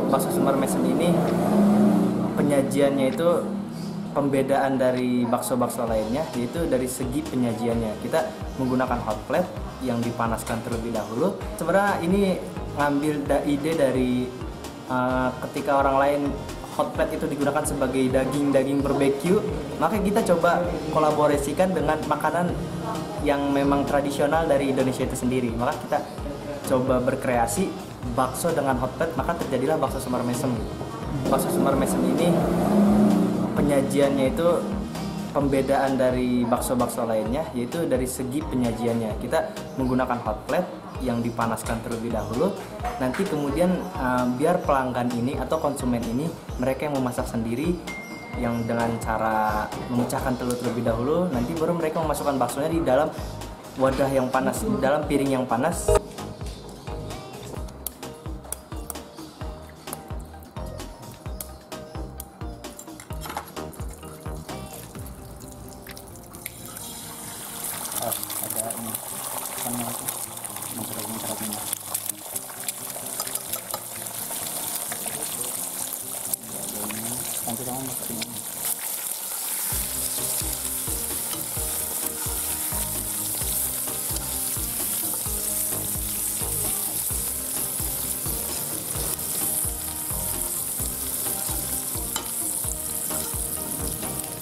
bakso Semar Mesem ini penyajiannya itu pembedaan dari bakso-bakso lainnya, yaitu dari segi penyajiannya. Kita menggunakan hot plate yang dipanaskan terlebih dahulu. Sebenarnya ini ngambil ide dari ketika orang lain hot plate itu digunakan sebagai daging barbeque, maka kita coba kolaborasikan dengan makanan yang memang tradisional dari Indonesia itu sendiri. Maka kita coba berkreasi bakso dengan hot plate, maka terjadilah bakso Semar Mesem. Bakso Semar Mesem ini penyajiannya itu pembedaan dari bakso-bakso lainnya, yaitu dari segi penyajiannya. Kita menggunakan hot plate yang dipanaskan terlebih dahulu. Nanti kemudian biar pelanggan ini atau konsumen ini, mereka yang memasak sendiri, yang dengan cara memecahkan telur terlebih dahulu, nanti baru mereka memasukkan baksonya di dalam wadah yang panas, di dalam piring yang panas. Ada ini sama mencerat-menceratnya. Nanti kamu masukin ini.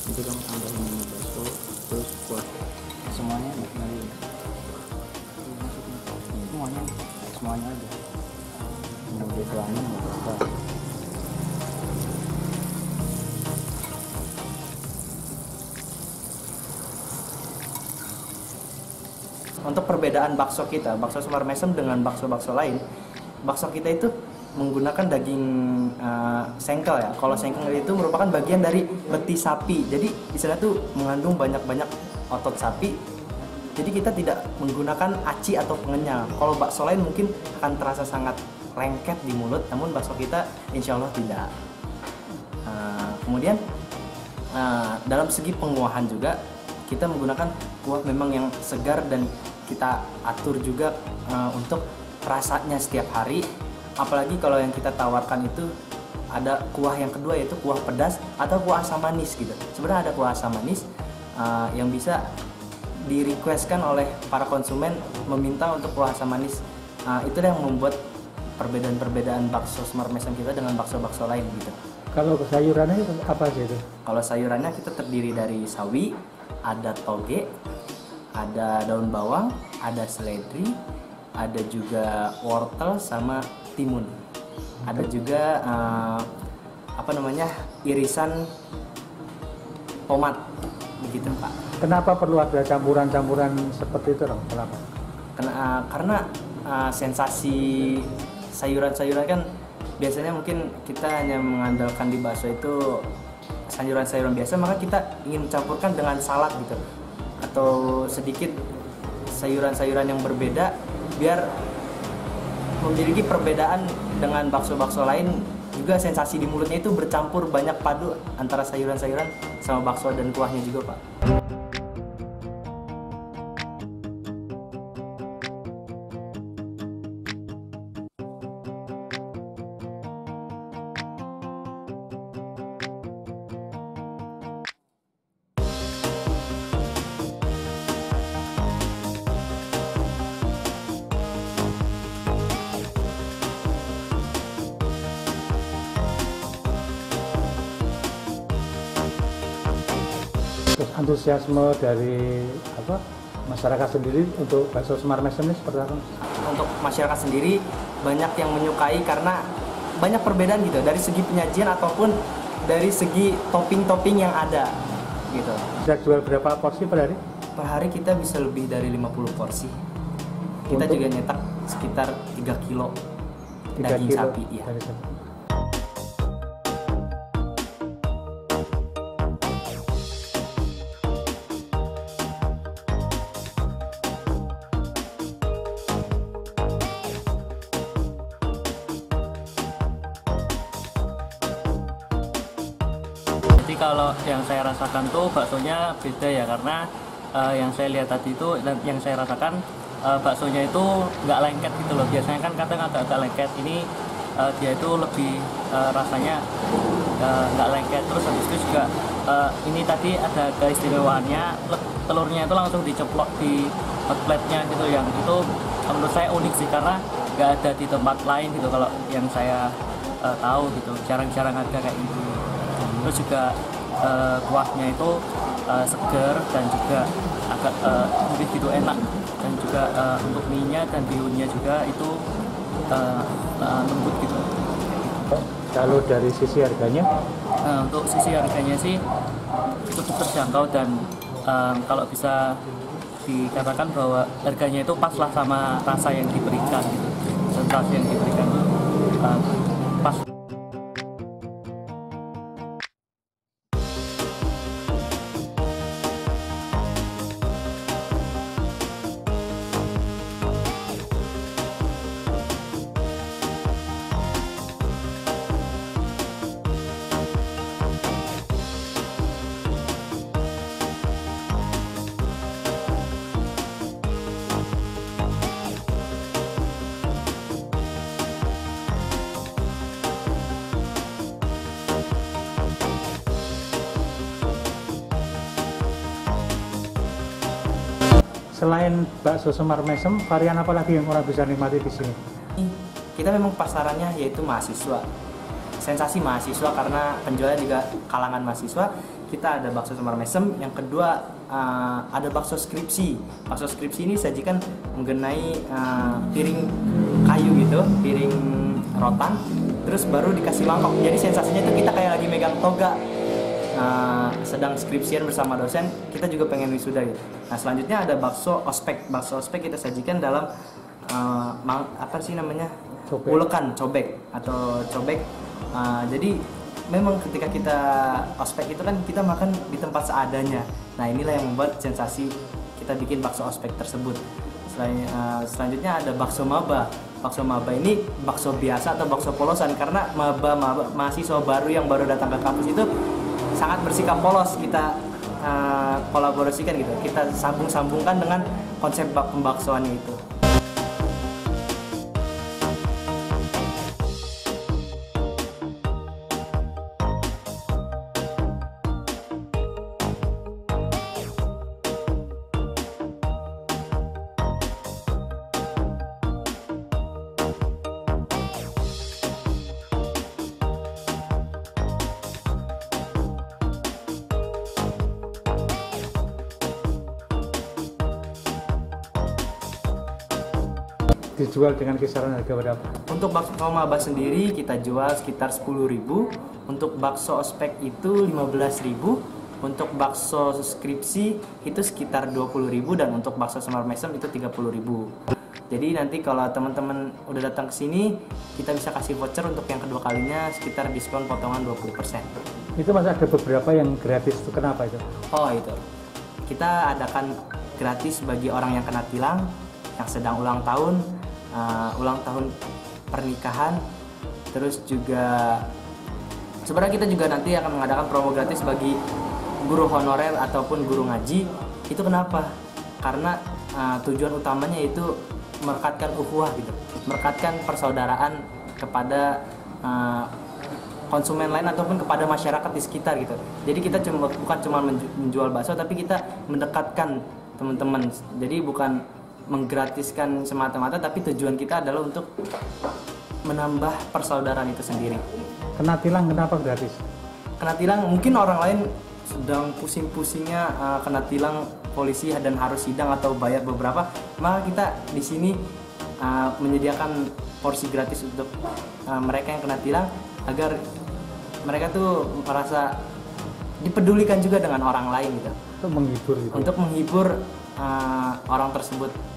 Nanti kamu tambahin ini bakso terus buat semuanya dari semuanya aja. Mau dituangin nggak apa-apa. Untuk perbedaan bakso kita, bakso Semar Mesem dengan bakso-bakso lain, bakso kita itu menggunakan daging sengkel ya. Kalau sengkel itu merupakan bagian dari betis sapi. Jadi di sana tuh mengandung banyak-banyak otot sapi. Jadi kita tidak menggunakan aci atau pengenyal. Kalau bakso lain mungkin akan terasa sangat lengket di mulut, namun bakso kita insya Allah tidak. Kemudian dalam segi penguahan juga kita menggunakan kuah memang yang segar, dan kita atur juga untuk rasanya setiap hari. Apalagi kalau yang kita tawarkan itu ada kuah yang kedua, yaitu kuah pedas atau kuah asam manis gitu. Sebenarnya ada kuah asam manis yang bisa di-requestkan oleh para konsumen meminta untuk kuah asam manis. Itulah yang membuat perbedaan-perbedaan bakso Semar Mesem kita dengan bakso-bakso lain gitu. Kalau sayurannya apa sih itu? Kalau sayurannya kita terdiri dari sawi, ada toge, ada daun bawang, ada seledri, ada juga wortel sama timun. Ada juga irisan tomat begitu, Pak. Kenapa perlu ada campuran-campuran seperti itu, Bang? Kenapa? Karena sensasi sayuran-sayuran kan biasanya mungkin kita hanya mengandalkan di bakso itu sayuran-sayuran biasa, maka kita ingin mencampurkan dengan salad gitu, atau sedikit sayuran-sayuran yang berbeda biar memiliki perbedaan dengan bakso-bakso lain. Juga sensasi di mulutnya itu bercampur banyak padu antara sayuran-sayuran sama bakso dan kuahnya juga, Pak. Terus antusiasme dari masyarakat sendiri untuk bakso Semar Mesem ini seperti apa? Untuk masyarakat sendiri banyak yang menyukai karena banyak perbedaan gitu dari segi penyajian ataupun dari segi topping-topping yang ada gitu. Bisa jual berapa porsi per hari? Per hari kita bisa lebih dari 50 porsi. Kita juga nyetak sekitar 3 kilo 3 daging kilo sapi ya. dari sapi. Jadi kalau yang saya rasakan tuh baksonya beda ya, karena yang saya lihat tadi itu dan yang saya rasakan baksonya itu nggak lengket gitu loh. Biasanya kan kadang agak-agak lengket, ini dia itu lebih rasanya nggak lengket. Terus habis itu juga ini tadi ada keistimewaannya, telurnya itu langsung diceplok di hot plate-nya gitu, yang itu menurut saya unik sih karena nggak ada di tempat lain gitu kalau yang saya tahu gitu, jarang-jarang ada kayak gitu. Terus juga kuahnya itu seger dan juga agak gurih gitu, enak, dan juga untuk mie-nya dan bihunnya juga itu lembut gitu. Kalau dari sisi harganya? Untuk sisi harganya sih cukup terjangkau dan kalau bisa dikatakan bahwa harganya itu pas lah sama rasa yang diberikan gitu, sensasi yang diberikan itu pas. Selain bakso Semar Mesem, varian apa lagi yang orang bisa nikmati di sini? Kita memang pasarannya yaitu mahasiswa, sensasi mahasiswa karena penjualnya juga kalangan mahasiswa. Kita ada bakso Semar Mesem, yang kedua ada bakso skripsi. Bakso skripsi ini sajikan mengenai piring kayu gitu, piring rotan, terus baru dikasih mangkok. Jadi sensasinya itu kita kayak lagi megang toga, sedang skripsian bersama dosen, kita juga pengen wisuda gitu. Nah selanjutnya ada bakso ospek. Bakso ospek kita sajikan dalam apa sih namanya, ulekan cobek atau cobek. Jadi memang ketika kita ospek itu kan kita makan di tempat seadanya. Nah inilah yang membuat sensasi kita bikin bakso ospek tersebut. Selanjutnya ada bakso maba. Bakso maba ini bakso biasa atau bakso polosan, karena maba mahasiswa baru yang baru datang ke kampus itu sangat bersikap polos. Kita kolaborasikan gitu, kita sambung-sambungkan dengan konsep pembaksoannya itu. Dijual dengan kisaran harga berapa? Untuk bakso maba sendiri kita jual sekitar 10.000, untuk bakso ospek itu 15.000, untuk bakso skripsi itu sekitar 20.000, dan untuk bakso Semar Mesem itu 30.000. Jadi nanti kalau teman-teman udah datang ke sini, kita bisa kasih voucher untuk yang kedua kalinya sekitar diskon potongan 20%. Itu masih ada beberapa yang gratis, itu kenapa itu? Oh itu, kita adakan gratis bagi orang yang kena tilang, yang sedang ulang tahun pernikahan. Terus juga sebenarnya kita juga nanti akan mengadakan promo gratis bagi guru honorer ataupun guru ngaji. Itu kenapa? Karena tujuan utamanya itu merekatkan ukhuwah gitu, merekatkan persaudaraan kepada konsumen lain ataupun kepada masyarakat di sekitar gitu. Jadi kita bukan cuma menjual bakso, tapi kita mendekatkan teman-teman. Jadi bukan menggratiskan semata-mata, tapi tujuan kita adalah untuk menambah persaudaraan itu sendiri. Kena tilang kenapa gratis? Kena tilang mungkin orang lain sedang pusing-pusingnya kena tilang polisi dan harus sidang atau bayar beberapa, maka kita di sini menyediakan porsi gratis untuk mereka yang kena tilang, agar mereka tuh merasa dipedulikan juga dengan orang lain gitu. Untuk menghibur gitu. Untuk menghibur orang tersebut.